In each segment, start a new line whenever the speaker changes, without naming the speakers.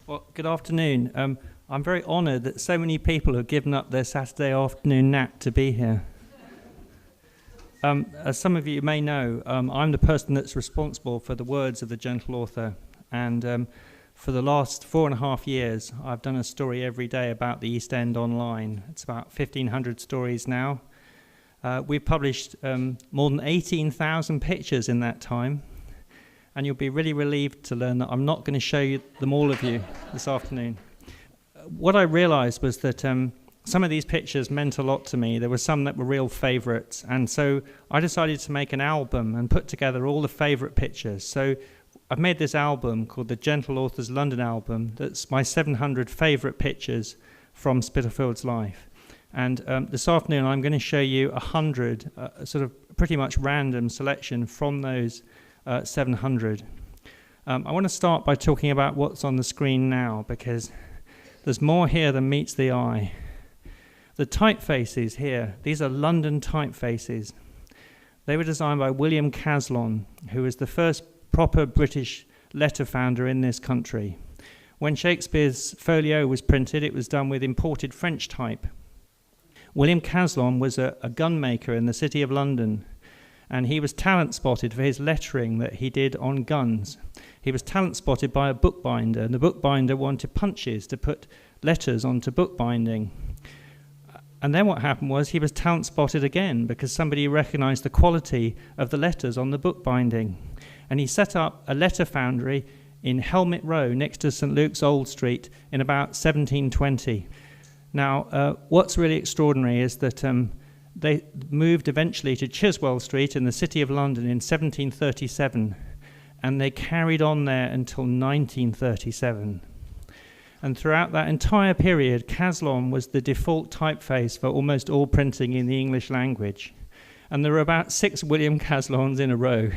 Well, good afternoon. I'm very honoured that so many people have given up their Saturday afternoon nap to be here. As some of you may know, I'm the person that's responsible for the words of the gentle author, and for the last 4.5 years I've done a story every day about the East End online. It's about 1,500 stories now. We've published more than 18,000 pictures in that time, and you'll be really relieved to learn that I'm not going to show them all of you this afternoon. What I realised was that some of these pictures meant a lot to me. There were some that were real favourites, and so I decided to make an album and put together all the favourite pictures. So I've made this album called the Gentle Author's London Album. That's my 700 favourite pictures from Spitalfields life. And this afternoon I'm going to show you 100, sort of pretty much random selection from those 700. I want to start by talking about what's on the screen now, because there's more here than meets the eye. The typefaces here, these are London typefaces. They were designed by William Caslon, who was the first proper British letter founder in this country. When Shakespeare's folio was printed, it was done with imported French type. William Caslon was a gunmaker in the city of London, and he was talent spotted for his lettering that he did on guns. He was talent spotted by a bookbinder, and the bookbinder wanted punches to put letters onto bookbinding. And then what happened was he was talent spotted again because somebody recognized the quality of the letters on the bookbinding. And he set up a letter foundry in Helmet Row next to St. Luke's Old Street in about 1720. Now, what's really extraordinary is that they moved eventually to Chiswell Street in the City of London in 1737, and they carried on there until 1937. And throughout that entire period, Caslon was the default typeface for almost all printing in the English language. And there were about 6 William Caslons in a row.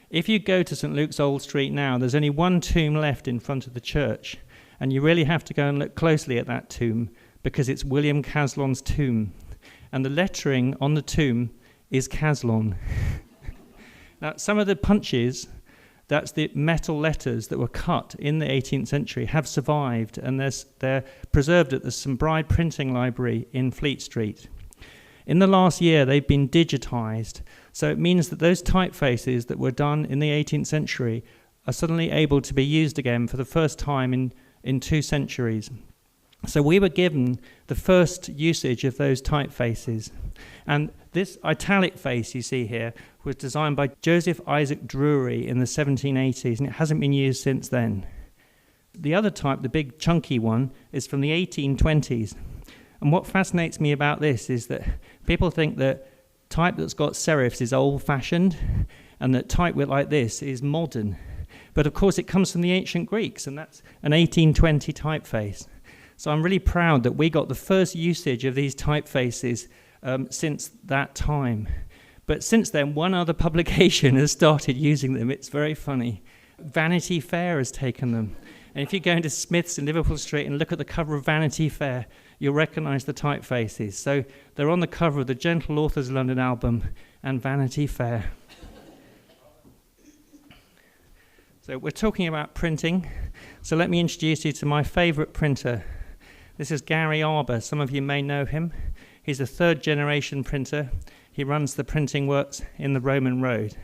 If you go to St. Luke's Old Street now, there's only one tomb left in front of the church, and you really have to go and look closely at that tomb because it's William Caslon's tomb. And the lettering on the tomb is Caslon. Now, some of the punches, that's the metal letters that were cut in the 18th century, have survived, and they're preserved at the St. Bride Printing Library in Fleet Street. In the last year, they've been digitized, so it means that those typefaces that were done in the 18th century are suddenly able to be used again for the first time in 2 centuries. So we were given the first usage of those typefaces. And this italic face you see here was designed by Joseph Isaac Drury in the 1780s, and it hasn't been used since then. The other type, the big chunky one, is from the 1820s. And what fascinates me about this is that people think that type that's got serifs is old-fashioned, and that type like this is modern. But of course it comes from the ancient Greeks, and that's an 1820 typeface. So I'm really proud that we got the first usage of these typefaces since that time. But since then, one other publication has started using them. It's very funny. Vanity Fair has taken them. And if you go into Smith's in Liverpool Street and look at the cover of Vanity Fair, you'll recognise the typefaces. So they're on the cover of the Gentle Author's London Album and Vanity Fair. So we're talking about printing. So let me introduce you to my favourite printer. This is Gary Arber. Some of you may know him. He's a 3rd-generation printer. He runs the printing works in the Roman Road.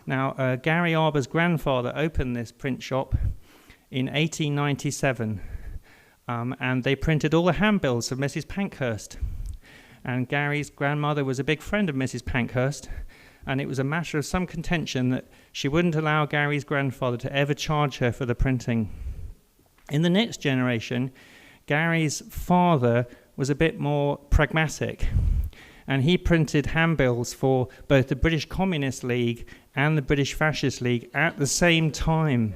Now, Gary Arber's grandfather opened this print shop in 1897, and they printed all the handbills of Mrs. Pankhurst. And Gary's grandmother was a big friend of Mrs. Pankhurst, and it was a matter of some contention that she wouldn't allow Gary's grandfather to ever charge her for the printing. In the next generation, Gary's father was a bit more pragmatic, and he printed handbills for both the British Communist League and the British Fascist League at the same time.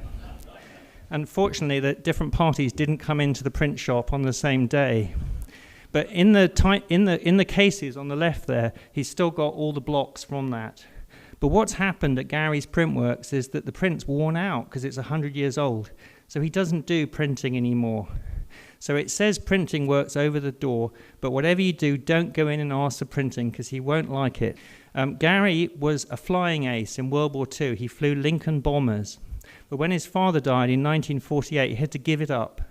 Unfortunately, the different parties didn't come into the print shop on the same day. But in the cases on the left there, he's still got all the blocks from that. But what's happened at Gary's Printworks is that the print's worn out because it's 100 years old. So he doesn't do printing anymore. So it says printing works over the door, but whatever you do, don't go in and ask for printing because he won't like it. Gary was a flying ace in World War II. He flew Lincoln bombers. But when his father died in 1948, he had to give it up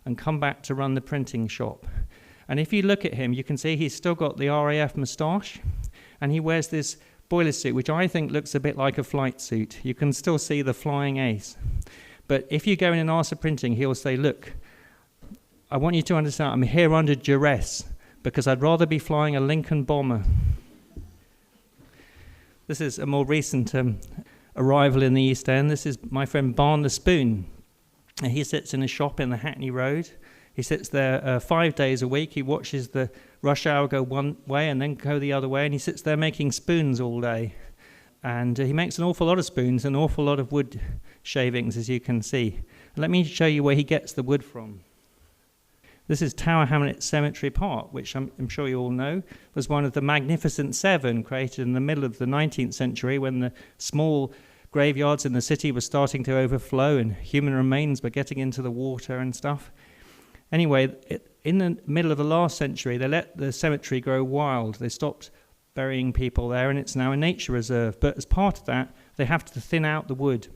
and come back to run the printing shop. And if you look at him, you can see he's still got the RAF moustache, and he wears this boiler suit, which I think looks a bit like a flight suit. You can still see the flying ace. But if you go in and ask for printing, he'll say, look, I want you to understand, I'm here under duress, because I'd rather be flying a Lincoln bomber. This is a more recent arrival in the East End. This is my friend Barn the Spoon. And he sits in a shop in the Hackney Road. He sits there 5 days a week. He watches the rush hour go one way and then go the other way, and he sits there making spoons all day. And he makes an awful lot of spoons, an awful lot of wood shavings, as you can see. And let me show you where he gets the wood from. This is Tower Hamlet Cemetery Park, which I'm sure you all know was one of the Magnificent Seven, created in the middle of the 19th century when the small graveyards in the city were starting to overflow and human remains were getting into the water and stuff. Anyway, in the middle of the last century, they let the cemetery grow wild. They stopped burying people there, and it's now a nature reserve. But as part of that, they have to thin out the wood.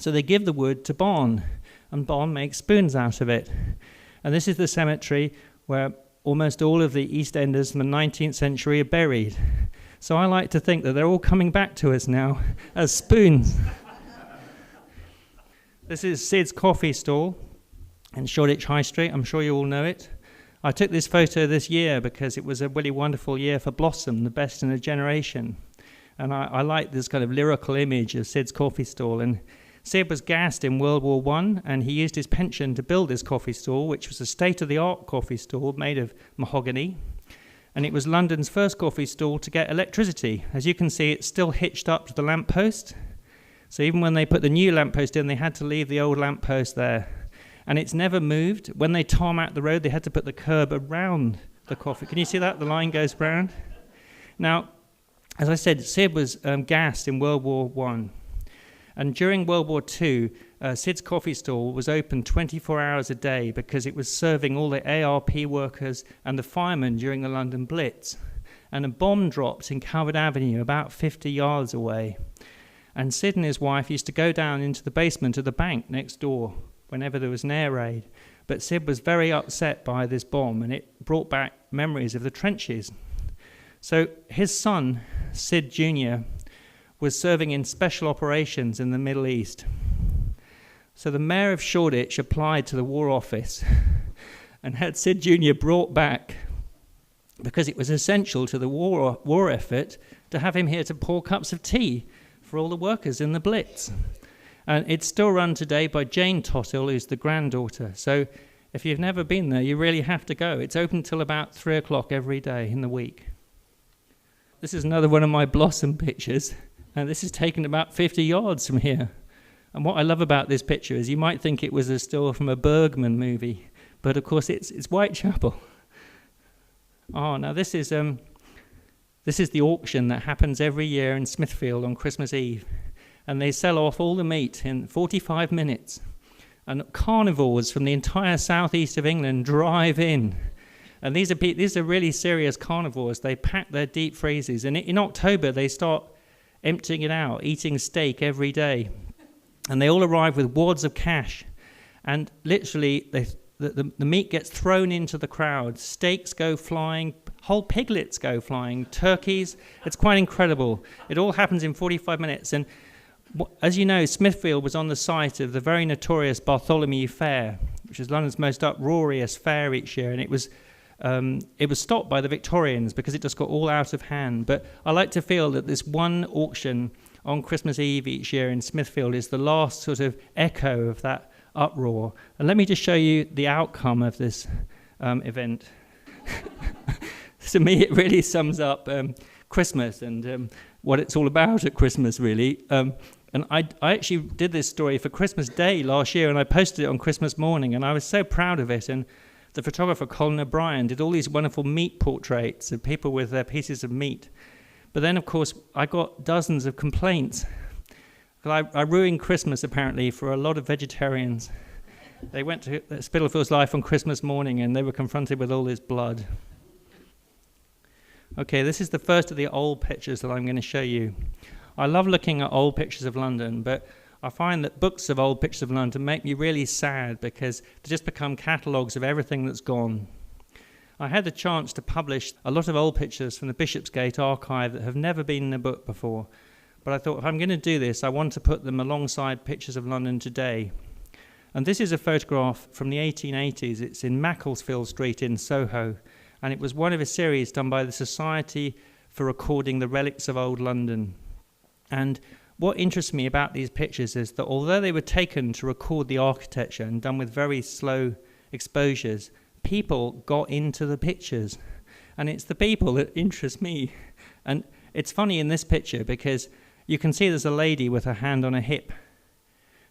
So they give the wood to Barn, and Barn makes spoons out of it. And this is the cemetery where almost all of the East Enders from the 19th century are buried. So I like to think that they're all coming back to us now as spoons. This is Sid's coffee stall in Shoreditch High Street. I'm sure you all know it. I took this photo this year because it was a really wonderful year for Blossom, the best in a generation. And I like this kind of lyrical image of Sid's coffee stall. And Sid was gassed in World War I, and he used his pension to build this coffee stall, which was a state-of-the-art coffee stall made of mahogany. And it was London's first coffee stall to get electricity. As you can see, it's still hitched up to the lamppost. So even when they put the new lamppost in, they had to leave the old lamppost there. And it's never moved. When they tarmac the road, they had to put the curb around the coffee. Can you see that? The line goes round. Now, as I said, Sid was gassed in World War I. And during World War II, Sid's coffee stall was open 24 hours a day because it was serving all the ARP workers and the firemen during the London Blitz. And a bomb dropped in Calvert Avenue about 50 yards away. And Sid and his wife used to go down into the basement of the bank next door whenever there was an air raid. But Sid was very upset by this bomb, and it brought back memories of the trenches. So his son, Sid Jr., was serving in special operations in the Middle East. So the mayor of Shoreditch applied to the War Office and had Sid Jr. brought back because it was essential to the war effort to have him here to pour cups of tea for all the workers in the Blitz. And it's still run today by Jane Tottill, who's the granddaughter. So if you've never been there, you really have to go. It's open till about 3 o'clock every day in the week. This is another one of my Blossom pictures. And this is taken about 50 yards from here. And what I love about this picture is you might think it was a still from a Bergman movie, but of course it's Whitechapel. Oh, now this is the auction that happens every year in Smithfield on Christmas Eve, and they sell off all the meat in 45 minutes. And carnivores from the entire southeast of England drive in. And these are really serious carnivores. They pack their deep freezers, and in October they start emptying it out, eating steak every day. And they all arrive with wads of cash. And literally, the meat gets thrown into the crowd. Steaks go flying, whole piglets go flying, turkeys. It's quite incredible. It all happens in 45 minutes. And as you know, Smithfield was on the site of the very notorious Bartholomew Fair, which is London's most uproarious fair each year. And it was stopped by the Victorians because it just got all out of hand. But I like to feel that this one auction on Christmas Eve each year in Smithfield is the last sort of echo of that uproar. And let me just show you the outcome of this event. To me, it really sums up Christmas and what it's all about at Christmas, really. And I actually did this story for Christmas Day last year, and I posted it on Christmas morning, and I was so proud of it. And the photographer, Colin O'Brien, did all these wonderful meat portraits of people with their pieces of meat. But then, of course, I got dozens of complaints. I ruined Christmas, apparently, for a lot of vegetarians. They went to Spitalfields Life on Christmas morning, and they were confronted with all this blood. Okay, this is the first of the old pictures that I'm going to show you. I love looking at old pictures of London, but I find that books of old pictures of London make me really sad because they just become catalogues of everything that's gone. I had the chance to publish a lot of old pictures from the Bishopsgate archive that have never been in a book before. But I thought, if I'm going to do this, I want to put them alongside pictures of London today. And this is a photograph from the 1880s. It's in Macclesfield Street in Soho. And it was one of a series done by the Society for Recording the Relics of Old London. And what interests me about these pictures is that although they were taken to record the architecture and done with very slow exposures, people got into the pictures. And it's the people that interest me. And it's funny in this picture because you can see there's a lady with her hand on her hip.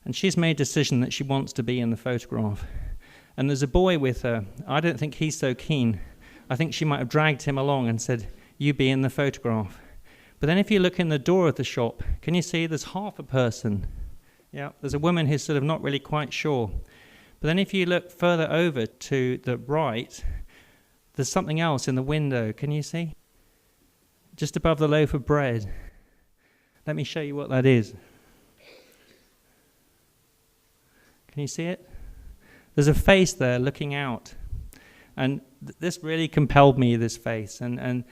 And she's made a decision that she wants to be in the photograph. And there's a boy with her. I don't think he's so keen. I think she might have dragged him along and said, "You be in the photograph." But then if you look in the door of the shop, can you see there's half a person? Yeah, there's a woman who's sort of not really quite sure. But then if you look further over to the right, there's something else in the window. Can you see? Just above the loaf of bread. Let me show you what that is. Can you see it? There's a face there looking out. And this really compelled me, this face. And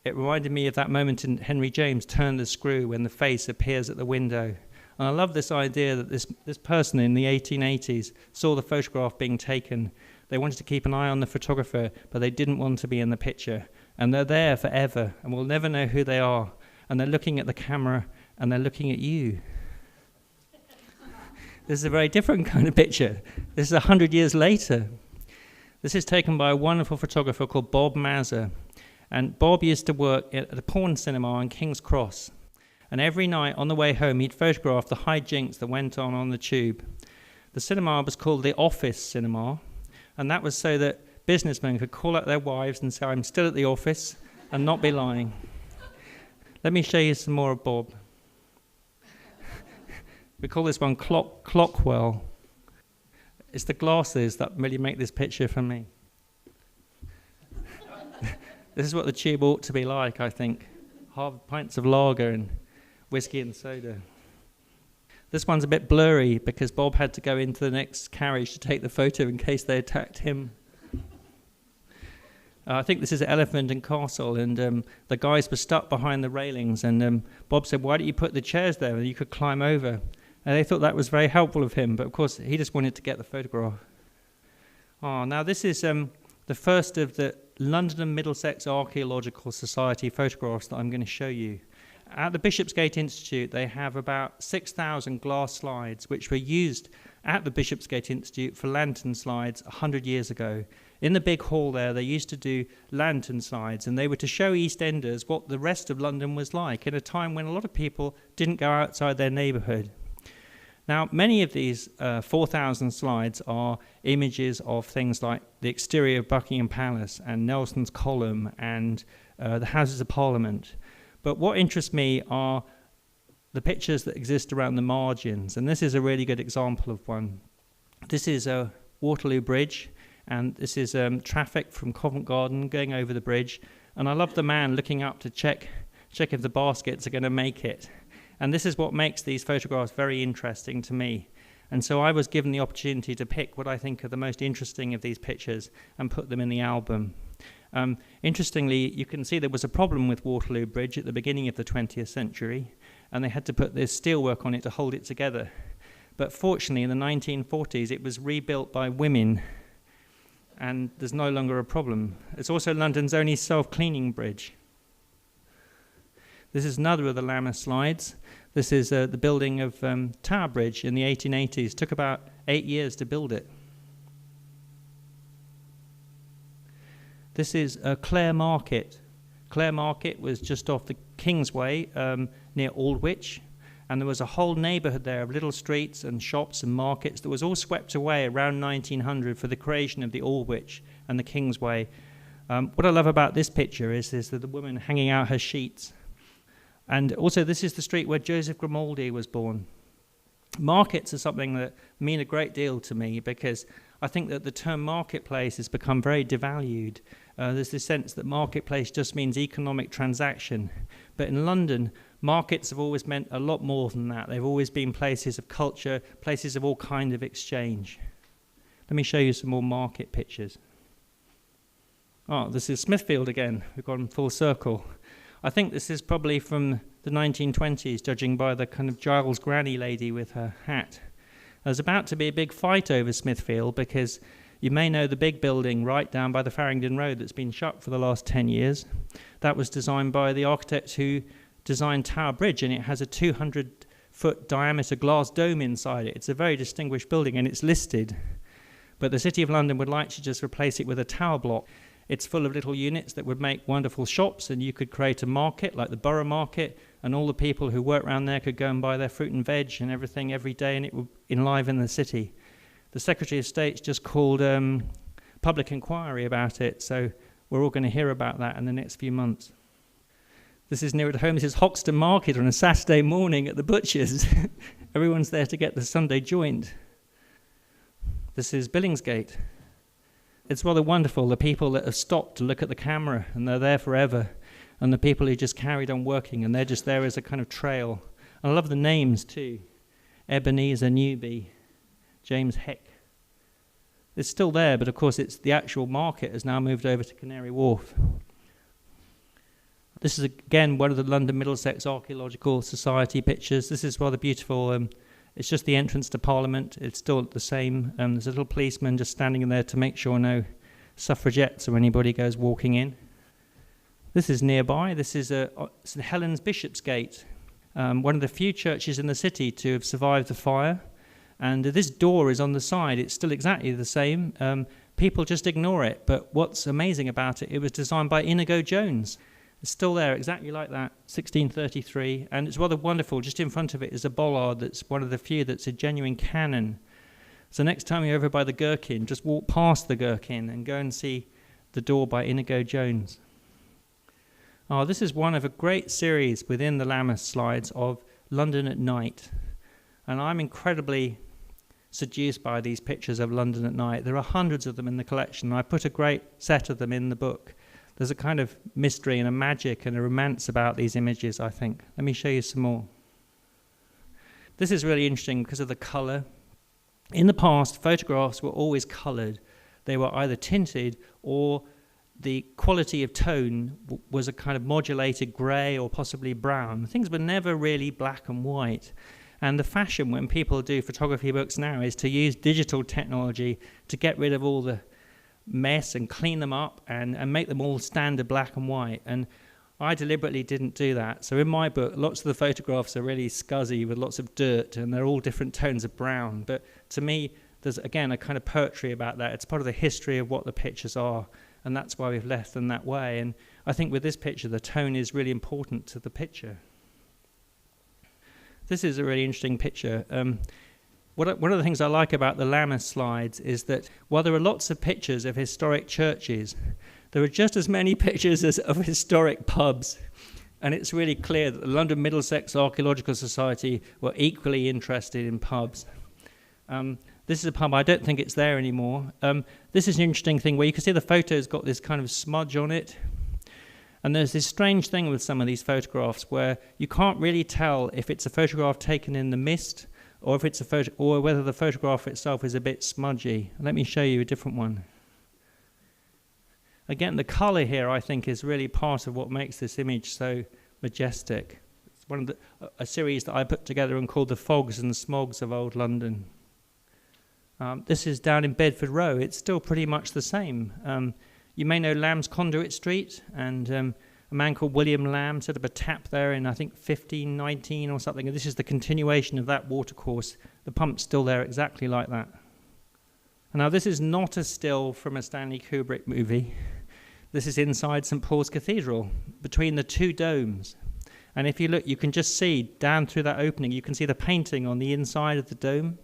it reminded me of that moment in Henry James' Turn the Screw when the face appears at the window. And I love this idea that this person in the 1880s saw the photograph being taken. They wanted to keep an eye on the photographer, but they didn't want to be in the picture. And they're there forever, and we'll never know who they are. And they're looking at the camera, and they're looking at you. This is a very different kind of picture. This is 100 years later. This is taken by a wonderful photographer called Bob Mazza. And Bob used to work at a porn cinema in King's Cross. And every night on the way home, he'd photograph the hijinks that went on the tube. The cinema was called the Office Cinema. And that was so that businessmen could call out their wives and say, "I'm still at the office," and not be lying. Let me show you some more of Bob. We call this one Clockwell. It's the glasses that really make this picture for me. This is what the tube ought to be like, I think. Half pints of lager and whiskey and soda. This one's a bit blurry because Bob had to go into the next carriage to take the photo in case they attacked him. I think this is Elephant and Castle, and the guys were stuck behind the railings, and Bob said, "Why don't you put the chairs there and you could climb over?" And they thought that was very helpful of him, but of course he just wanted to get the photograph. Now this is the first of the London and Middlesex Archaeological Society photographs that I'm going to show you. At the Bishopsgate Institute, they have about 6,000 glass slides, which were used at the Bishopsgate Institute for lantern slides 100 years ago. In the big hall there, they used to do lantern slides, and they were to show East Enders what the rest of London was like in a time when a lot of people didn't go outside their neighbourhood. Now, many of these 4,000 slides are images of things like the exterior of Buckingham Palace and Nelson's Column and the Houses of Parliament. But what interests me are the pictures that exist around the margins, and this is a really good example of one. This is a Waterloo Bridge, and this is traffic from Covent Garden going over the bridge, and I love the man looking up to check if the baskets are going to make it. And this is what makes these photographs very interesting to me. And so I was given the opportunity to pick what I think are the most interesting of these pictures and put them in the album. Interestingly, you can see there was a problem with Waterloo Bridge at the beginning of the 20th century, and they had to put this steelwork on it to hold it together. But fortunately, in the 1940s, it was rebuilt by women, and there's no longer a problem. It's also London's only self-cleaning bridge. This is another of the Lammas slides. This is the building of Tower Bridge in the 1880s. It took about 8 years to build it. This is Clare Market. Clare Market was just off the Kingsway near Aldwych, and there was a whole neighbourhood there of little streets and shops and markets that was all swept away around 1900 for the creation of the Aldwych and the Kingsway. What I love about this picture is that the woman hanging out her sheets. And also this is the street where Joseph Grimaldi was born. Markets are something that mean a great deal to me because I think that the term marketplace has become very devalued. There's this sense that marketplace just means economic transaction. But in London, markets have always meant a lot more than that. They've always been places of culture, places of all kind of exchange. Let me show you some more market pictures. Oh, this is Smithfield again. We've gone full circle. I think this is probably from the 1920s, judging by the kind of Giles granny lady with her hat. There's about to be a big fight over Smithfield because you may know the big building right down by the Farringdon Road that's been shut for the last 10 years. That was designed by the architect who designed Tower Bridge, and it has a 200-foot diameter glass dome inside it. It's a very distinguished building, and it's listed. But the City of London would like to just replace it with a tower block. It's full of little units that would make wonderful shops, and you could create a market like the Borough Market, and all the people who work around there could go and buy their fruit and veg and everything every day, and it would enliven the city. The Secretary of State's just called public inquiry about it, so we're all going to hear about that in the next few months. This is near at home. This is Hoxton Market on a Saturday morning at the butcher's. Everyone's there to get the Sunday joint. This is Billingsgate. It's rather wonderful, the people that have stopped to look at the camera, and they're there forever, and the people who just carried on working, and they're just there as a kind of trail. And I love the names too. Ebenezer Newby, James Heck. It's still there, but of course it's the actual market has now moved over to Canary Wharf. This is again one of the London Middlesex Archaeological Society pictures. This is rather beautiful. It's just the entrance to Parliament. It's still the same. There's a little policeman just standing in there to make sure no suffragettes or anybody goes walking in. This is nearby. This is St Helen's Bishopsgate, one of the few churches in the city to have survived the fire. And this door is on the side. It's still exactly the same. People just ignore it. But what's amazing about it, it was designed by Inigo Jones. It's still there, exactly like that, 1633, and it's rather wonderful. Just in front of it is a bollard that's one of the few that's a genuine cannon. So next time you're over by the Gherkin, just walk past the Gherkin and go and see the door by Inigo Jones. Oh, this is one of a great series within the Lammas slides of London at night, and I'm incredibly seduced by these pictures of London at night. There are hundreds of them in the collection, and I put a great set of them in the book. There's a kind of mystery and a magic and a romance about these images, I think. Let me show you some more. This is really interesting because of the colour. In the past, photographs were always coloured. They were either tinted or the quality of tone was a kind of modulated grey or possibly brown. Things were never really black and white. And the fashion when people do photography books now is to use digital technology to get rid of all the mess and clean them up and make them all standard black and white. And I deliberately didn't do that. So in my book, lots of the photographs are really scuzzy with lots of dirt, and they're all different tones of brown. But to me, there's, again, a kind of poetry about that. It's part of the history of what the pictures are, and that's why we've left them that way. And I think with this picture, the tone is really important to the picture. This is a really interesting picture. One of the things I like about the Lammas slides is that while there are lots of pictures of historic churches, there are just as many pictures of historic pubs. And it's really clear that the London Middlesex Archaeological Society were equally interested in pubs. This is a pub. I don't think it's there anymore. This is an interesting thing where you can see the photo's got this kind of smudge on it. And there's this strange thing with some of these photographs where you can't really tell if it's a photograph taken in the mist or if it's a photo, or whether the photograph itself is a bit smudgy. Let me show you a different one. Again, the colour here, I think, is really part of what makes this image so majestic. It's one of a series that I put together and called The Fogs and Smogs of Old London. This is down in Bedford Row. It's still pretty much the same. You may know Lamb's Conduit Street, and a man called William Lamb set up a tap there in, I think, 1519 or something. And this is the continuation of that watercourse. The pump's still there exactly like that. And now, this is not a still from a Stanley Kubrick movie. This is inside St. Paul's Cathedral, between the two domes. And if you look, you can just see down through that opening, you can see the painting on the inside of the dome.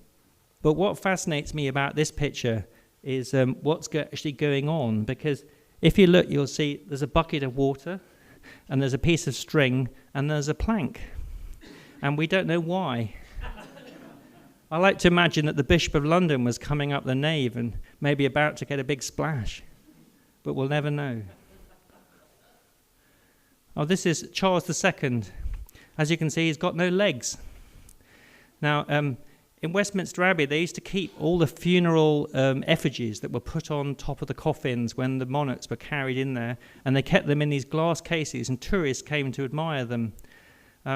But what fascinates me about this picture is what's actually going on, because if you look, you'll see there's a bucket of water, and there's a piece of string, and there's a plank. And we don't know why. I like to imagine that the Bishop of London was coming up the nave and maybe about to get a big splash, but we'll never know. Oh, this is Charles II. As you can see, he's got no legs. Now, in Westminster Abbey, they used to keep all the funeral effigies that were put on top of the coffins when the monarchs were carried in there, and they kept them in these glass cases, and tourists came to admire them.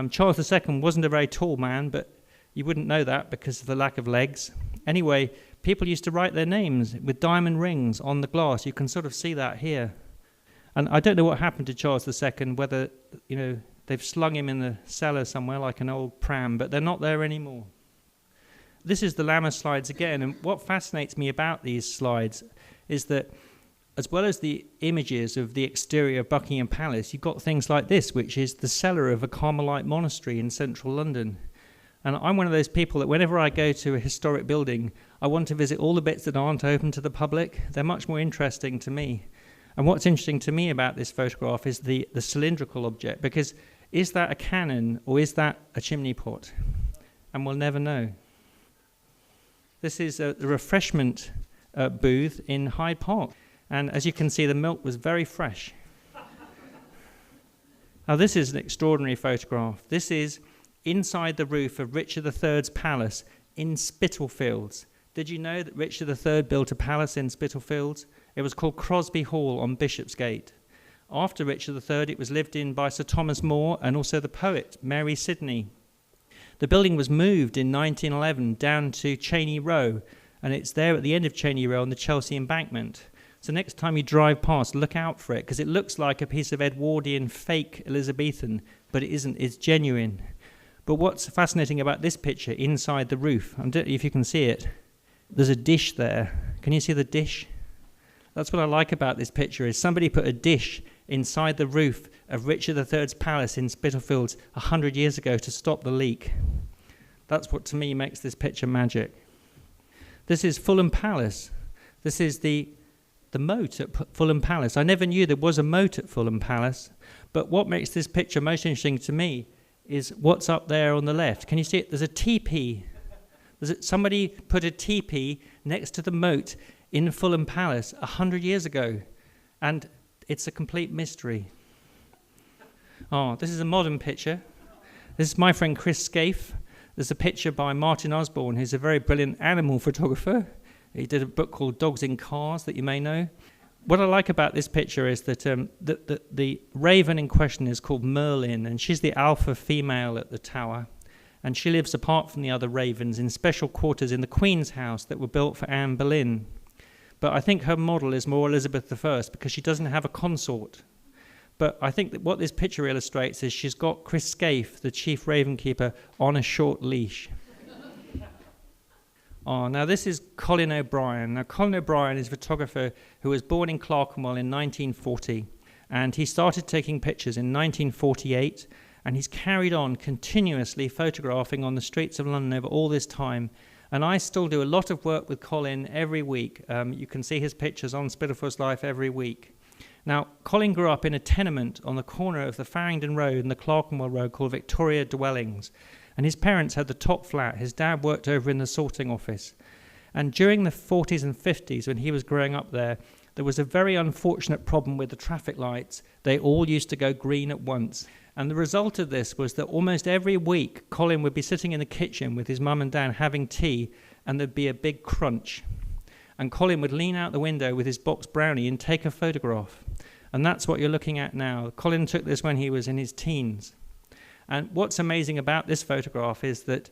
Charles II wasn't a very tall man, but you wouldn't know that because of the lack of legs. Anyway, people used to write their names with diamond rings on the glass. You can sort of see that here. And I don't know what happened to Charles II, whether, they've slung him in the cellar somewhere like an old pram, but they're not there anymore. This is the Lammer slides again, and what fascinates me about these slides is that as well as the images of the exterior of Buckingham Palace, you've got things like this, which is the cellar of a Carmelite monastery in central London. And I'm one of those people that whenever I go to a historic building, I want to visit all the bits that aren't open to the public. They're much more interesting to me. And what's interesting to me about this photograph is the cylindrical object, because is that a cannon or is that a chimney pot? And we'll never know. This is the refreshment booth in Hyde Park. And as you can see, the milk was very fresh. Now, this is an extraordinary photograph. This is inside the roof of Richard III's palace in Spitalfields. Did you know that Richard III built a palace in Spitalfields? It was called Crosby Hall on Bishopsgate. After Richard III, it was lived in by Sir Thomas More and also the poet Mary Sidney. The building was moved in 1911 down to Cheney Row, and it's there at the end of Cheney Row on the Chelsea Embankment. So next time you drive past, look out for it, because it looks like a piece of Edwardian fake Elizabethan, but it isn't, it's genuine. But what's fascinating about this picture inside the roof, I don't know if you can see it, there's a dish there. Can you see the dish? That's what I like about this picture, is somebody put a dish inside the roof of Richard III's palace in Spitalfields 100 years ago to stop the leak. That's what, to me, makes this picture magic. This is Fulham Palace. This is the moat at Fulham Palace. I never knew there was a moat at Fulham Palace, but what makes this picture most interesting to me is what's up there on the left. Can you see it? There's a teepee. Somebody put a teepee next to the moat in Fulham Palace 100 years ago, and it's a complete mystery. Oh, this is a modern picture. This is my friend Chris Scaife. There's a picture by Martin Osborne, who's a very brilliant animal photographer. He did a book called Dogs in Cars that you may know. What I like about this picture is that the raven in question is called Merlin, and she's the alpha female at the tower. And she lives apart from the other ravens in special quarters in the Queen's house that were built for Anne Boleyn. But I think her model is more Elizabeth I because she doesn't have a consort. But I think that what this picture illustrates is she's got Chris Scaife, the chief raven keeper, on a short leash. Oh, now this is Colin O'Brien. Now Colin O'Brien is a photographer who was born in Clerkenwell in 1940, and he started taking pictures in 1948, and he's carried on continuously photographing on the streets of London over all this time. And I still do a lot of work with Colin every week. You can see his pictures on Spitalfields Life every week. Now, Colin grew up in a tenement on the corner of the Farringdon Road and the Clerkenwell Road called Victoria Dwellings. And his parents had the top flat. His dad worked over in the sorting office. And during the 40s and 50s, when he was growing up there, there was a very unfortunate problem with the traffic lights. They all used to go green at once. And the result of this was that almost every week, Colin would be sitting in the kitchen with his mum and dad having tea, and there'd be a big crunch. And Colin would lean out the window with his box brownie and take a photograph. And that's what you're looking at now. Colin took this when he was in his teens. And what's amazing about this photograph is that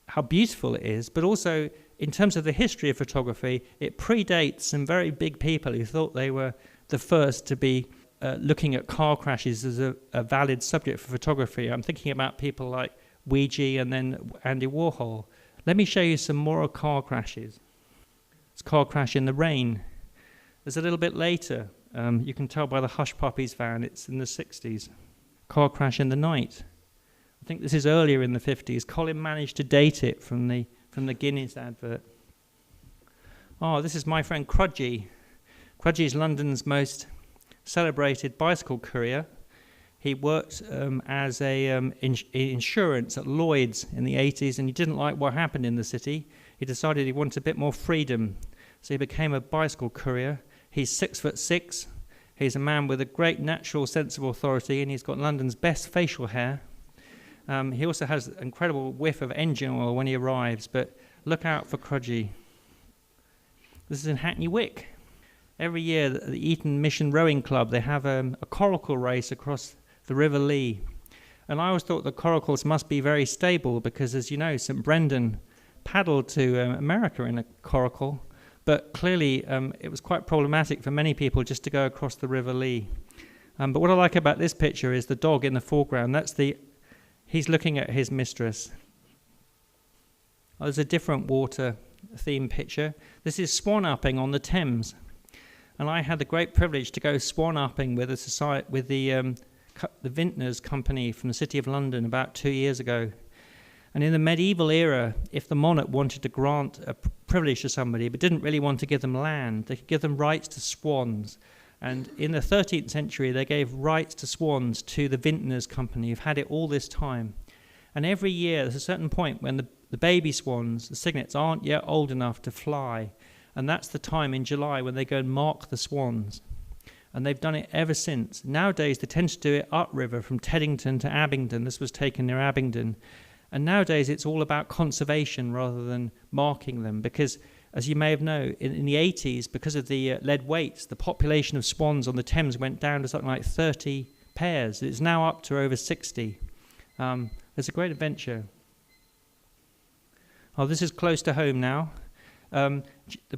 how beautiful it is, but also in terms of the history of photography, it predates some very big people who thought they were the first to be looking at car crashes as a valid subject for photography. I'm thinking about people like Ouija and then Andy Warhol. Let me show you some more car crashes. It's a car crash in the rain. There's a little bit later. You can tell by the Hush Puppies van, it's in the 60s. Car crash in the night. I think this is earlier in the 50s. Colin managed to date it from the Guinness advert. Oh, this is my friend Crudgy. Crudgy is London's most celebrated bicycle courier. He worked as insurance at Lloyd's in the 80s, and he didn't like what happened in the city. He decided he wanted a bit more freedom, so he became a bicycle courier. He's 6'6". He's a man with a great natural sense of authority, and he's got London's best facial hair. He also has an incredible whiff of engine oil when he arrives, but look out for Crudgy. This is in Hackney Wick. Every year, the Eton Mission Rowing Club, they have a coracle race across the River Lee. And I always thought the coracles must be very stable because, as you know, St. Brendan paddled to America in a coracle, but clearly it was quite problematic for many people just to go across the River Lee. But what I like about this picture is the dog in the foreground. He's looking at his mistress. Oh, there's a different water theme picture. This is swan upping on the Thames. And I had the great privilege to go swan upping with the Vintners Company from the City of London about 2 years ago. And in the medieval era, if the monarch wanted to grant a privilege to somebody but didn't really want to give them land, they could give them rights to swans. And in the 13th century, they gave rights to swans to the Vintners Company, who've had it all this time. And every year, there's a certain point when the baby swans, the cygnets, aren't yet old enough to fly. And that's the time in July when they go and mark the swans. And they've done it ever since. Nowadays, they tend to do it upriver from Teddington to Abingdon. This was taken near Abingdon. And nowadays, it's all about conservation rather than marking them. Because, as you may have known, in the 80s, because of the lead weights, the population of swans on the Thames went down to something like 30 pairs. It's now up to over 60. It's a great adventure. Oh, this is close to home now. The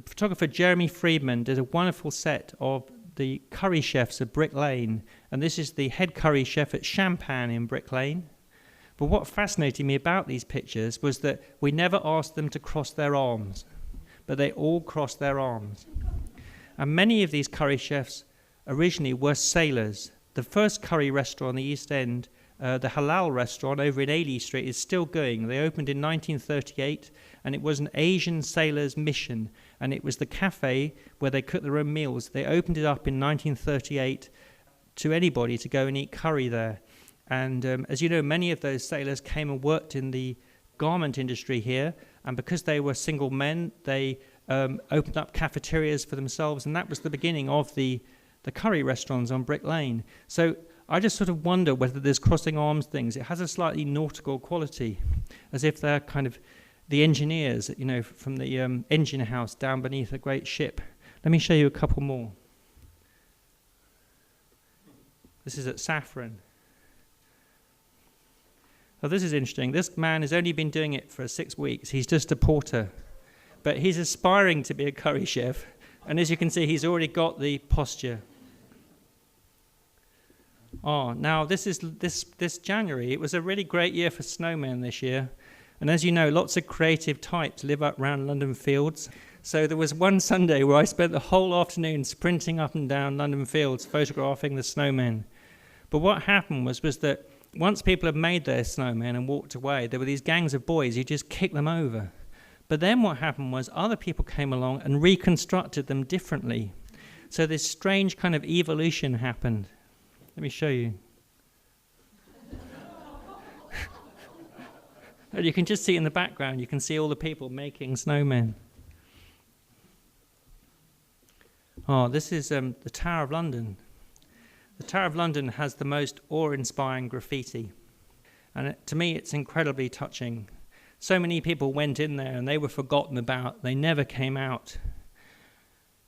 photographer Jeremy Friedman did a wonderful set of the curry chefs of Brick Lane, and this is the head curry chef at Champagne in Brick Lane. But what fascinated me about these pictures was that we never asked them to cross their arms, but they all crossed their arms. And many of these curry chefs originally were sailors. The first curry restaurant on the East End, the Halal restaurant over in Ailey Street, is still going. They opened in 1938, and it was an Asian sailor's mission, and it was the cafe where they cooked their own meals. They opened it up in 1938 to anybody to go and eat curry there. And as you know, many of those sailors came and worked in the garment industry here, and because they were single men, they opened up cafeterias for themselves, and that was the beginning of the curry restaurants on Brick Lane. So I just sort of wonder whether there's crossing arms things. It has a slightly nautical quality, as if they're kind of the engineers, you know, from the engine house down beneath a great ship. Let me show you a couple more. This is at Saffron. Oh, this is interesting. This man has only been doing it for 6 weeks. He's just a porter. But he's aspiring to be a curry chef. And as you can see, he's already got the posture. Oh, now this January, it was a really great year for Snowmen this year. And as you know, lots of creative types live up around London Fields. So there was one Sunday where I spent the whole afternoon sprinting up and down London Fields, photographing the snowmen. But what happened was that once people had made their snowmen and walked away, there were these gangs of boys who just kicked them over. But then what happened was other people came along and reconstructed them differently. So this strange kind of evolution happened. Let me show you. And you can just see in the background, you can see all the people making snowmen. Oh, this is the Tower of London. The Tower of London has the most awe-inspiring graffiti. And to me, it's incredibly touching. So many people went in there and they were forgotten about. They never came out.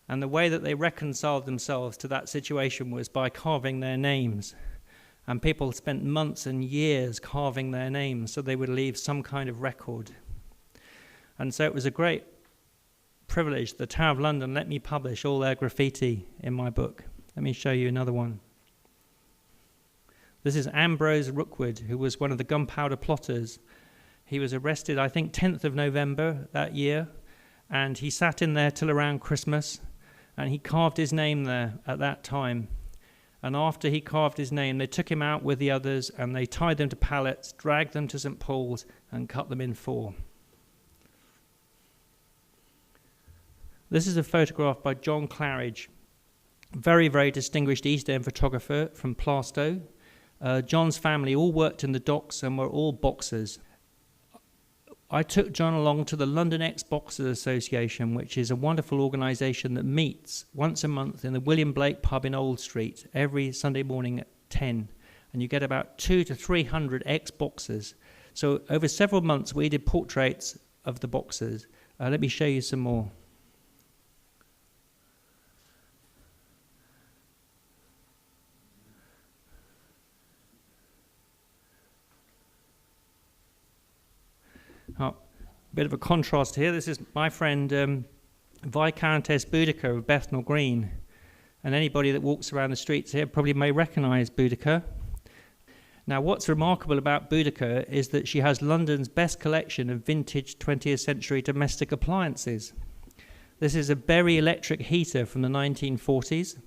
And the way that they reconciled themselves to that situation was by carving their names. And people spent months and years carving their names so they would leave some kind of record. And so it was a great privilege. The Tower of London let me publish all their graffiti in my book. Let me show you another one. This is Ambrose Rookwood, who was one of the gunpowder plotters. He was arrested, I think, 10th of November that year, and he sat in there till around Christmas, and he carved his name there at that time. And after he carved his name, they took him out with the others, and they tied them to pallets, dragged them to St. Paul's, and cut them in 4. This is a photograph by John Claridge, very, very distinguished East End photographer from Plaistow. John's family all worked in the docks and were all boxers. I took John along to the London Ex-Boxers Association, which is a wonderful organisation that meets once a month in the William Blake pub in Old Street every Sunday morning at 10. and you get about 200 to 300 X-boxes. So over several months, we did portraits of the boxes. Let me show you some more. Oh, bit of a contrast here. This is my friend Viscountess Boudica of Bethnal Green. And anybody that walks around the streets here probably may recognise Boudica. Now, what's remarkable about Boudica is that she has London's best collection of vintage 20th century domestic appliances. This is a Berry electric heater from the 1940s.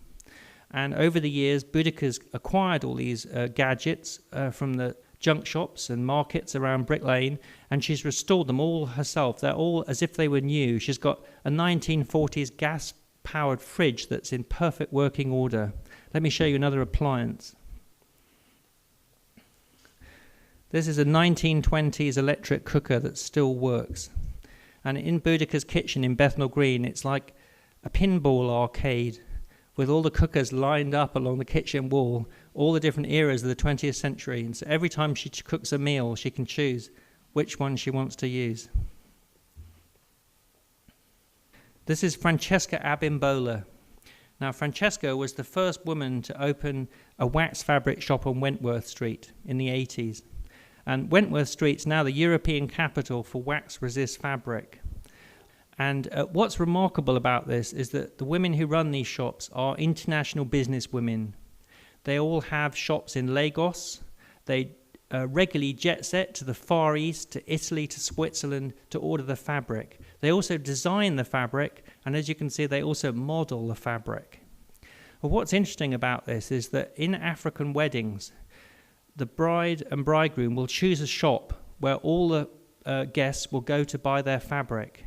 And over the years, Boudica's acquired all these gadgets from the junk shops and markets around Brick Lane, and she's restored them all herself. They're all as if they were new. She's got a 1940s gas-powered fridge that's in perfect working order. Let me show you another appliance. This is a 1920s electric cooker that still works. And in Boudica's kitchen in Bethnal Green, it's like a pinball arcade with all the cookers lined up along the kitchen wall, all the different eras of the 20th century. And so every time she cooks a meal, she can choose which one she wants to use. This is Francesca Abimbola. Now, Francesca was the first woman to open a wax fabric shop on Wentworth Street in the 80s. And Wentworth Street's now the European capital for wax-resist fabric. And what's remarkable about this is that the women who run these shops are international business women. They all have shops in Lagos. They regularly jet set to the Far East, to Italy, to Switzerland to order the fabric. They also design the fabric, and as you can see, they also model the fabric. Well, what's interesting about this is that in African weddings, the bride and bridegroom will choose a shop where all the guests will go to buy their fabric.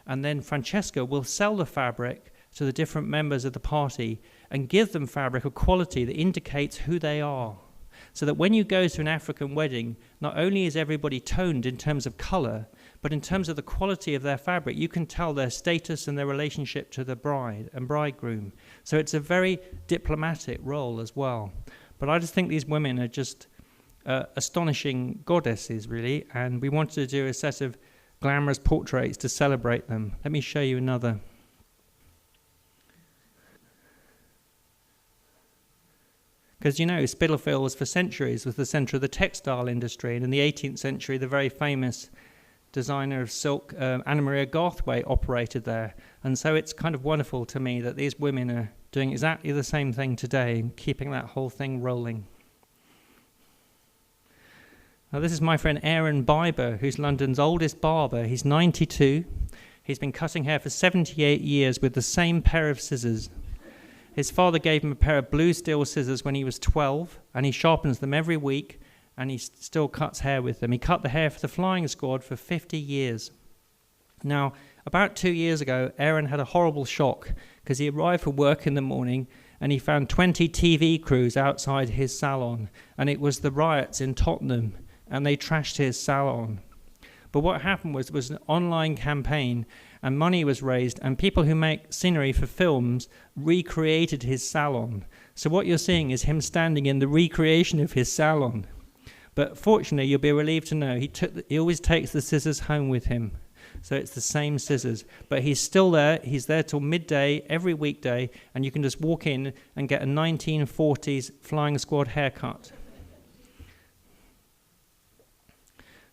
And then Francesca will sell the fabric to the different members of the party and give them fabric of quality that indicates who they are. So that when you go to an African wedding, not only is everybody toned in terms of colour, but in terms of the quality of their fabric, you can tell their status and their relationship to the bride and bridegroom. So it's a very diplomatic role as well. But I just think these women are just astonishing goddesses, really, and we wanted to do a set of glamorous portraits to celebrate them. Let me show you another. Because, you know, Spitalfields for centuries was the centre of the textile industry, and in the 18th century, the very famous designer of silk, Anna Maria Garthwaite, operated there. And so it's kind of wonderful to me that these women are doing exactly the same thing today, keeping that whole thing rolling. Now, this is my friend Aaron Barbers, who's London's oldest barber. He's 92. He's been cutting hair for 78 years with the same pair of scissors. His father gave him a pair of blue steel scissors when he was 12, and he sharpens them every week, and he still cuts hair with them. He cut the hair for the flying squad for 50 years. Now, about 2 years ago, Aaron had a horrible shock because he arrived for work in the morning and he found 20 TV crews outside his salon, and it was the riots in Tottenham, and they trashed his salon. But what happened was an online campaign, and money was raised, and people who make scenery for films recreated his salon. So what you're seeing is him standing in the recreation of his salon. But fortunately, you'll be relieved to know he always takes the scissors home with him. So it's the same scissors. But he's still there. He's there till midday every weekday, and you can just walk in and get a 1940s flying squad haircut.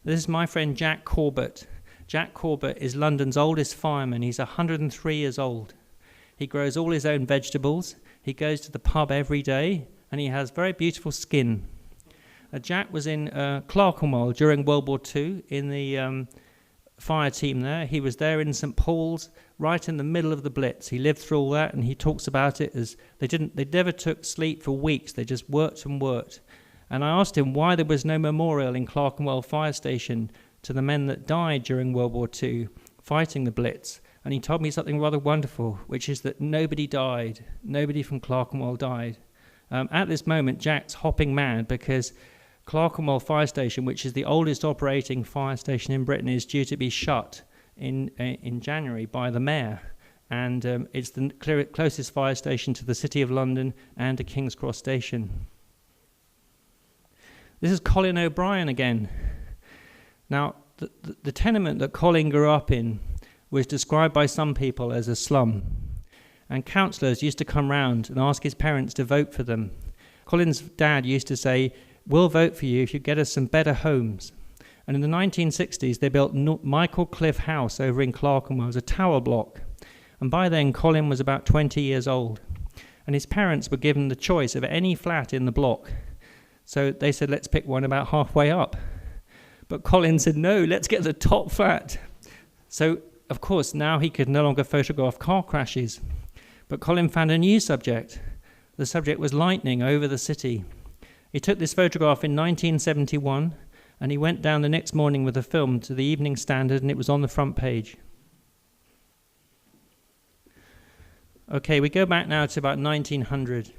This is my friend Jack Corbett. Jack Corbett is London's oldest fireman. He's 103 years old. He grows all his own vegetables. He goes to the pub every day, and he has very beautiful skin. Jack was in Clerkenwell during World War II in the fire team there. He was there in St Paul's, right in the middle of the Blitz. He lived through all that, and he talks about it as they never took sleep for weeks. They just worked and worked. And I asked him why there was no memorial in Clerkenwell Fire Station to the men that died during World War II fighting the Blitz. And he told me something rather wonderful, which is that nobody died. Nobody from Clerkenwell died. At this moment, Jack's hopping mad because Clerkenwell Fire Station, which is the oldest operating fire station in Britain, is due to be shut in January by the mayor. And it's the closest fire station to the City of London and to King's Cross Station. This is Colin O'Brien again. Now, the tenement that Colin grew up in was described by some people as a slum, and councillors used to come round and ask his parents to vote for them. Colin's dad used to say, "We'll vote for you if you get us some better homes." And in the 1960s, they built Michael Cliff House over in Clerkenwell. It was a tower block. And by then, Colin was about 20 years old. And his parents were given the choice of any flat in the block. So they said, let's pick one about halfway up. But Colin said, no, let's get the top flat. So, of course, now he could no longer photograph car crashes. But Colin found a new subject. The subject was lightning over the city. He took this photograph in 1971, and he went down the next morning with the film to the Evening Standard, and it was on the front page. Okay, we go back now to about 1900.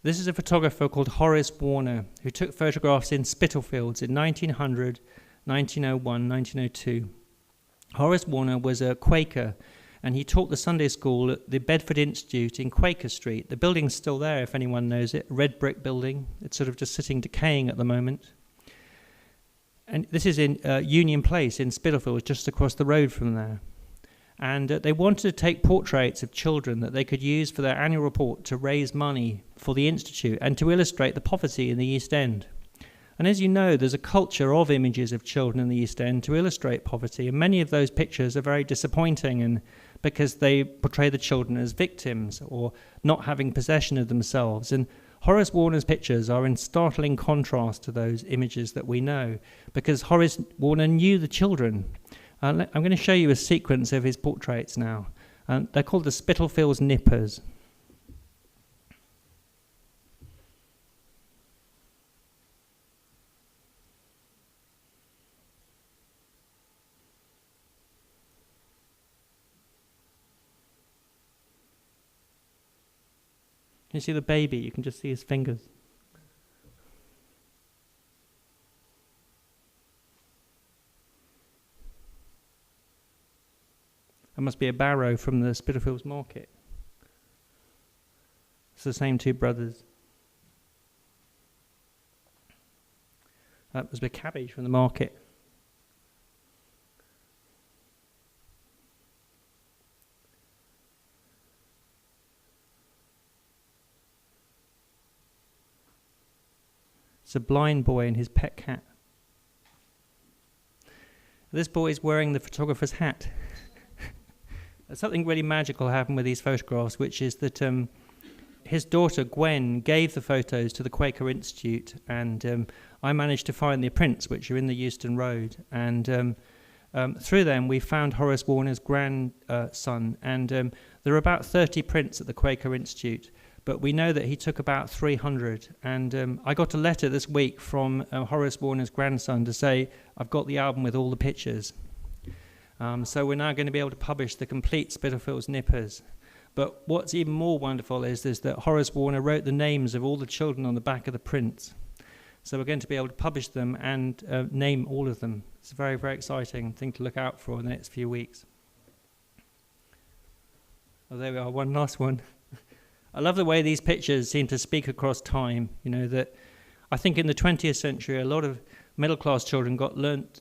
This is a photographer called Horace Warner, who took photographs in Spitalfields in 1900, 1901, 1902. Horace Warner was a Quaker, and he taught the Sunday school at the Bedford Institute in Quaker Street. The building's still there, if anyone knows it, a red brick building. It's sort of just sitting decaying at the moment. And this is in Union Place in Spitalfields, just across the road from there. And they wanted to take portraits of children that they could use for their annual report to raise money for the Institute and to illustrate the poverty in the East End. And as you know, there's a culture of images of children in the East End to illustrate poverty, and many of those pictures are very disappointing, and because they portray the children as victims or not having possession of themselves. And Horace Warner's pictures are in startling contrast to those images that we know, because Horace Warner knew the children. I'm going to show you a sequence of his portraits now. They're called the Spitalfields Nippers. Can you see the baby? You can just see his fingers. That must be a barrow from the Spitalfields market. It's the same two brothers. That must be a cabbage from the market. It's a blind boy and his pet cat. This boy is wearing the photographer's hat. Something really magical happened with these photographs, which is that his daughter Gwen gave the photos to the Quaker Institute, and I managed to find the prints, which are in the Euston Road. And through them, we found Horace Warner's grandson, and there are about 30 prints at the Quaker Institute. But we know that he took about 300. And I got a letter this week from Horace Warner's grandson to say, I've got the album with all the pictures. So we're now going to be able to publish the complete Spitalfields Nippers. But what's even more wonderful is that Horace Warner wrote the names of all the children on the back of the prints. So we're going to be able to publish them and name all of them. It's a very, very exciting thing to look out for in the next few weeks. Oh, there we are, one last one. I love the way these pictures seem to speak across time. You know, that I think in the 20th century, a lot of middle-class children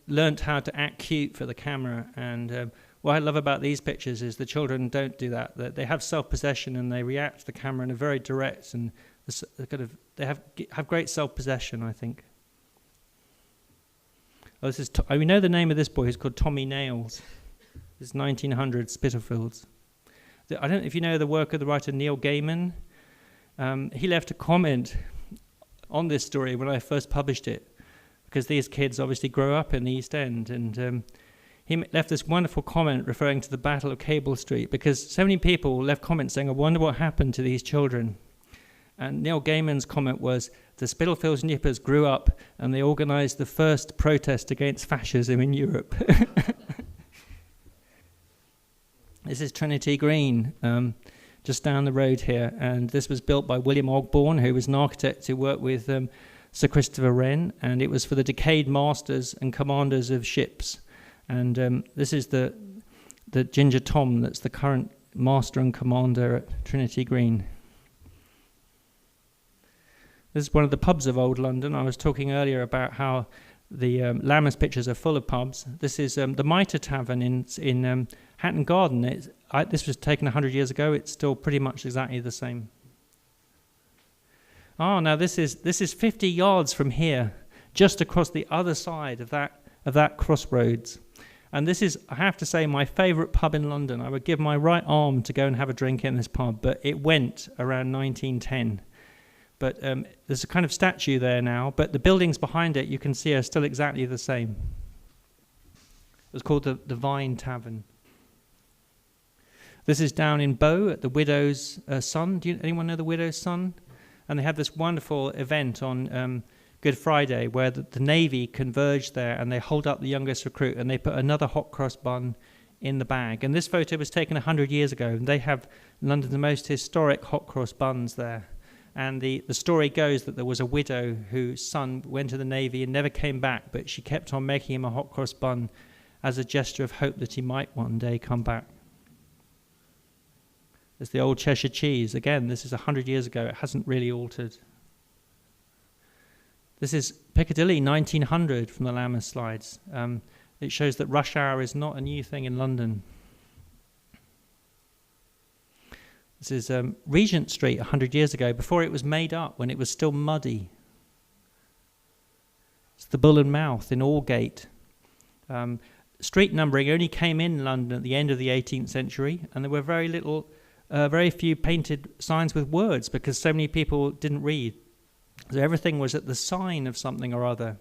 learnt how to act cute for the camera. And what I love about these pictures is the children don't do that. That they have self-possession and they react to the camera in a very direct and they have great self-possession, I think. Oh, this is we know the name of this boy. He's called Tommy Nails. This is 1900 Spitalfields. I don't know if you know the work of the writer Neil Gaiman. He left a comment on this story when I first published it, because these kids obviously grow up in the East End, and he left this wonderful comment referring to the Battle of Cable Street, because so many people left comments saying, I wonder what happened to these children. And Neil Gaiman's comment was, the Spitalfields Nippers grew up and they organised the first protest against fascism in Europe. This is Trinity Green, just down the road here, and this was built by William Ogborne, who was an architect who worked with Sir Christopher Wren, and it was for the decayed masters and commanders of ships. And this is the Ginger Tom that's the current master and commander at Trinity Green. This is one of the pubs of old London. I was talking earlier about how the Lammas pictures are full of pubs. This is the Mitre Tavern in Hatton Garden. This was taken 100 years ago. It's still pretty much exactly the same. Oh, now this is 50 yards from here, just across the other side of that crossroads. And this is, I have to say, my favourite pub in London. I would give my right arm to go and have a drink in this pub, but it went around 1910. But there's a kind of statue there now, but the buildings behind it, you can see, are still exactly the same. It was called the Vine Tavern. This is down in Bow at the Widow's Son. Anyone know the Widow's Son? And they have this wonderful event on Good Friday where the Navy converge there and they hold up the youngest recruit and they put another hot cross bun in the bag. And this photo was taken 100 years ago, and they have London's most historic hot cross buns there. And the story goes that there was a widow whose son went to the Navy and never came back, but she kept on making him a hot cross bun as a gesture of hope that he might one day come back. There's the old Cheshire cheese. Again, this is 100 years ago. It hasn't really altered. This is Piccadilly 1900 from the Lammas slides. It shows that rush hour is not a new thing in London. This is Regent Street 100 years ago, before it was made up, when it was still muddy. It's the Bull and Mouth in Aldgate. Street numbering only came in London at the end of the 18th century, and there were very few painted signs with words because so many people didn't read. So everything was at the sign of something or other.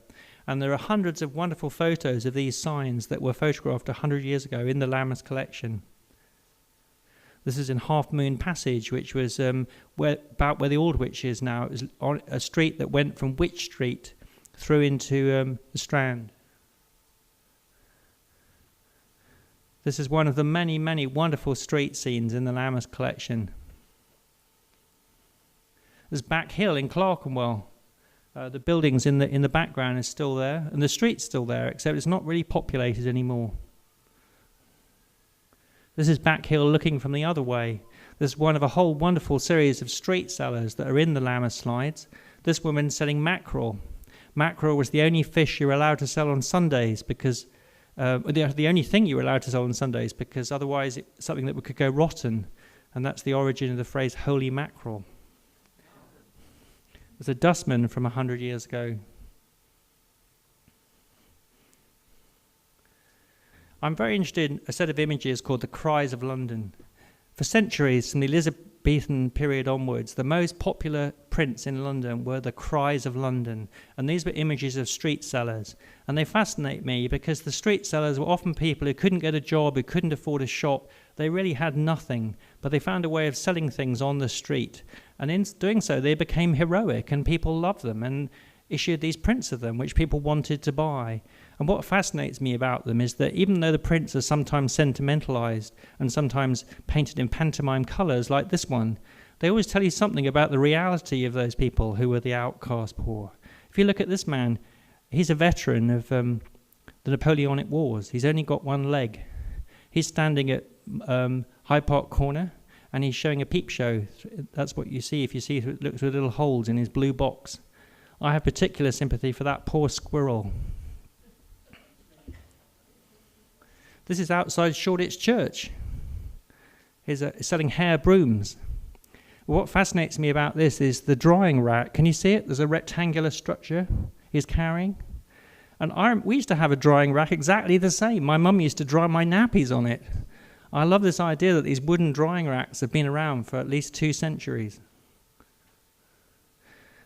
And there are hundreds of wonderful photos of these signs that were photographed 100 years ago in the Lammas collection. This is in Half Moon Passage, which was about where the Aldwych is now. It was on a street that went from Wych Street through into the Strand. This is one of the many, many wonderful street scenes in the Lammas collection. There's Back Hill in Clerkenwell. The buildings in the background is still there, and the street's still there, except it's not really populated anymore. This is Back Hill looking from the other way. There's one of a whole wonderful series of street sellers that are in the Lammas slides. This woman's selling mackerel. Mackerel was the only fish you were allowed to sell on Sundays because the only thing you were allowed to sell on Sundays, because otherwise it's something that could go rotten, and that's the origin of the phrase holy mackerel. There's a dustman from 100 years ago. I'm very interested in a set of images called the Cries of London. For centuries, from the Elizabethan period onwards, the most popular prints in London were the Cries of London, and these were images of street sellers. And they fascinate me because the street sellers were often people who couldn't get a job, who couldn't afford a shop. They really had nothing, but they found a way of selling things on the street. And in doing so, they became heroic, and people loved them and issued these prints of them, which people wanted to buy. And what fascinates me about them is that even though the prints are sometimes sentimentalized and sometimes painted in pantomime colors like this one, they always tell you something about the reality of those people who were the outcast poor. If you look at this man, he's a veteran of the Napoleonic Wars. He's only got one leg. He's standing at Hyde Park Corner, and he's showing a peep show. That's what you see if you see it looks with little holes in his blue box. I have particular sympathy for that poor squirrel. This is outside Shoreditch Church. He's selling hair brooms. What fascinates me about this is the drying rack. Can you see it? There's a rectangular structure he's carrying. And we used to have a drying rack exactly the same. My mum used to dry my nappies on it. I love this idea that these wooden drying racks have been around for at least 2 centuries.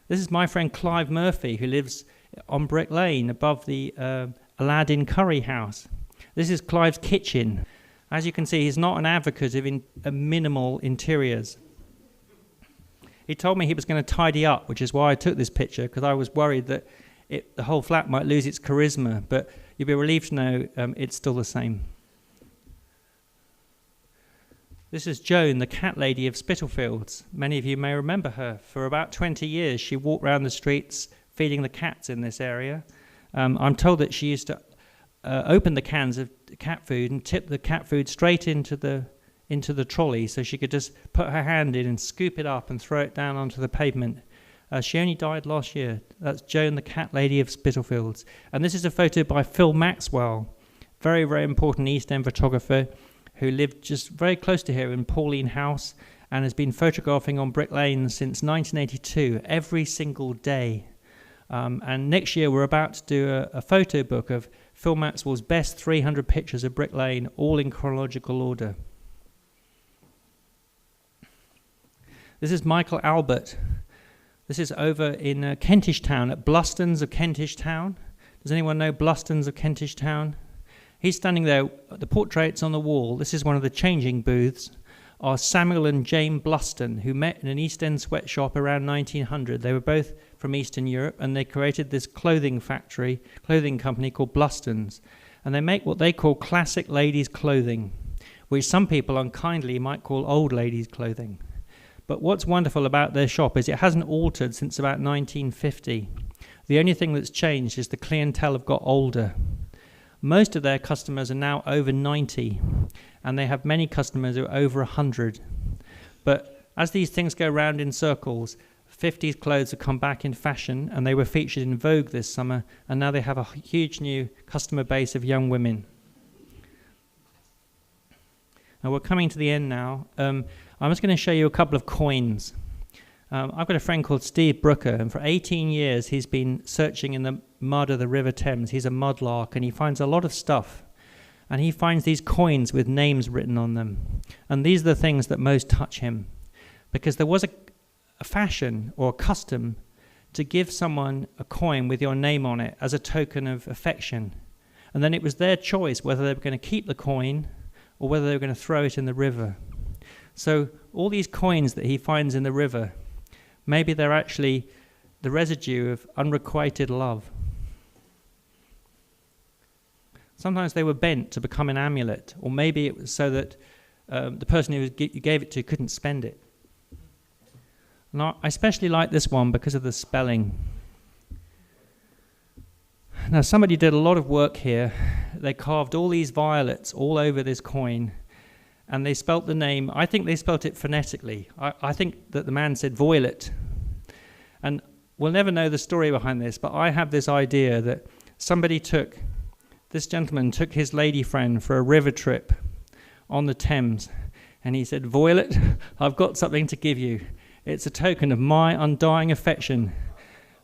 This is my friend Clive Murphy, who lives on Brick Lane above the Aladdin Curry House. This is Clive's kitchen. As you can see, he's not an advocate of minimal interiors. He told me he was going to tidy up, which is why I took this picture, because I was worried that the whole flat might lose its charisma, but you'll be relieved to know it's still the same. This is Joan, the cat lady of Spitalfields. Many of you may remember her. For about 20 years, she walked around the streets feeding the cats in this area. I'm told that she used to open the cans of cat food and tip the cat food straight into the trolley, so she could just put her hand in and scoop it up and throw it down onto the pavement. She only died last year. That's Joan, the cat lady of Spitalfields. And this is a photo by Phil Maxwell, very, very important East End photographer who lived just very close to here in Pauline House and has been photographing on Brick Lane since 1982, every single day. And next year we're about to do a photo book of Phil Maxwell's best 300 pictures of Brick Lane, all in chronological order. This is Michael Albert. This is over in Kentish Town, at Blustons of Kentish Town. Does anyone know Blustons of Kentish Town? He's standing there, the portraits on the wall. This is one of the changing booths. Are Samuel and Jane Bluston, who met in an East End sweatshop around 1900. They were both from Eastern Europe, and they created this clothing company called Blustons. And they make what they call classic ladies' clothing, which some people unkindly might call old ladies' clothing. But what's wonderful about their shop is it hasn't altered since about 1950. The only thing that's changed is the clientele have got older. Most of their customers are now over 90, and they have many customers who are over 100. But as these things go round in circles, 50s clothes have come back in fashion, and they were featured in Vogue this summer, and now they have a huge new customer base of young women. Now we're coming to the end now. I'm just going to show you a couple of coins. I've got a friend called Steve Brooker, and for 18 years he's been searching in the mud of the River Thames. He's a mudlark, and he finds a lot of stuff. And he finds these coins with names written on them. And these are the things that most touch him. Because there was a fashion or a custom to give someone a coin with your name on it as a token of affection. And then it was their choice whether they were going to keep the coin or whether they were going to throw it in the river. So all these coins that he finds in the river, maybe they're actually the residue of unrequited love. Sometimes they were bent to become an amulet, or maybe it was so that the person who you gave it to couldn't spend it. And I especially like this one because of the spelling. Now, somebody did a lot of work here. They carved all these violets all over this coin, and they spelt the name. I think they spelt it phonetically. I think that the man said voilet. And we'll never know the story behind this, but I have this idea that this gentleman took his lady friend for a river trip on the Thames, and he said, "Voilet, I've got something to give you. It's a token of my undying affection."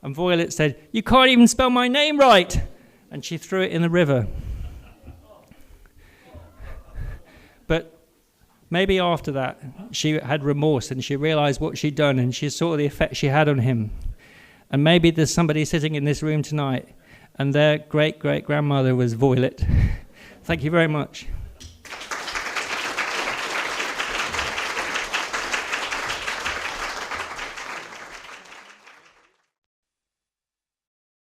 And Voilet said, "You can't even spell my name right!" And she threw it in the river. But maybe after that, she had remorse and she realized what she'd done, and she saw the effect she had on him. And maybe there's somebody sitting in this room tonight and their great-great-grandmother was Voilet. Thank you very much.